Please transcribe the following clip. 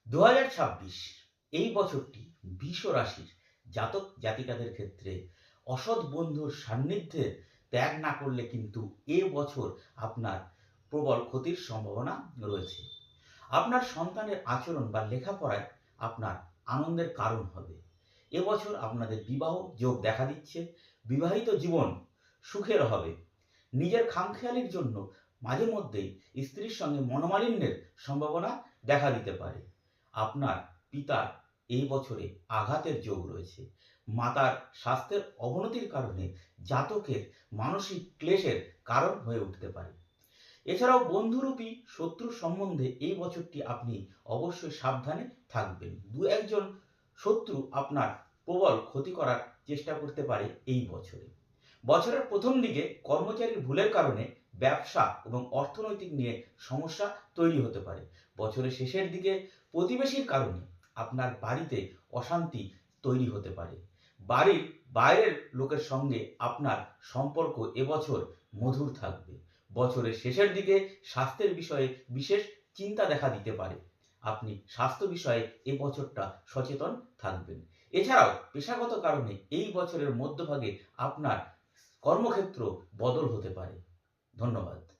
2026 এই বছরটি বৃষ রাশির জাতক জাতিকাদের ক্ষেত্রে অসৎ বন্ধুর সান্নিধ্যে ত্যাগ না করলে কিন্তু এ বছর আপনার প্রবল ক্ষতির সম্ভাবনা রয়েছে। আপনার সন্তানের আচরণ বা লেখাপড়ায় আপনার আনন্দের কারণ হবে। এবছর আপনাদের বিবাহ যোগ দেখা দিচ্ছে। বিবাহিত জীবন সুখের হবে। নিজের খামখেয়ালির জন্য মাঝে মধ্যেই স্ত্রীর সঙ্গে মনোমালিন্যের সম্ভাবনা দেখা দিতে পারে। আপনার পিতার এই বছরে আঘাতের যোগ রয়েছে। মাতার স্বাস্থ্যের অবনতির কারণে জাতকের মানসিক ক্লেশের কারণ হয়ে উঠতে পারে। এছাড়াও বন্ধুরূপী শত্রুর সম্বন্ধে এই বছরটি আপনি অবশ্যই সাবধানে থাকবেন। দু একজন শত্রু আপনার প্রবল ক্ষতি করার চেষ্টা করতে পারে এই বছরে। বছরের প্রথম দিকে কর্মচারীর ভুলের কারণে ব্যবসা এবং অর্থনৈতিক নিয়ে সমস্যা তৈরি হতে পারে। বছরের শেষের দিকে প্রতিবেশীর কারণে আপনার বাড়িতে অশান্তি তৈরি হতে পারে। বাড়ির বাইরের লোকের সঙ্গে আপনার সম্পর্ক এবছর মধুর থাকবে। বছরের শেষের দিকে স্বাস্থ্যের বিষয়ে বিশেষ চিন্তা দেখা দিতে পারে। আপনি স্বাস্থ্য বিষয়ে এ বছরটা সচেতন থাকবেন। এছাড়াও পেশাগত কারণে এই বছরের মধ্যভাগে আপনার কর্মক্ষেত্র বদল হতে পারে। ধন্যবাদ।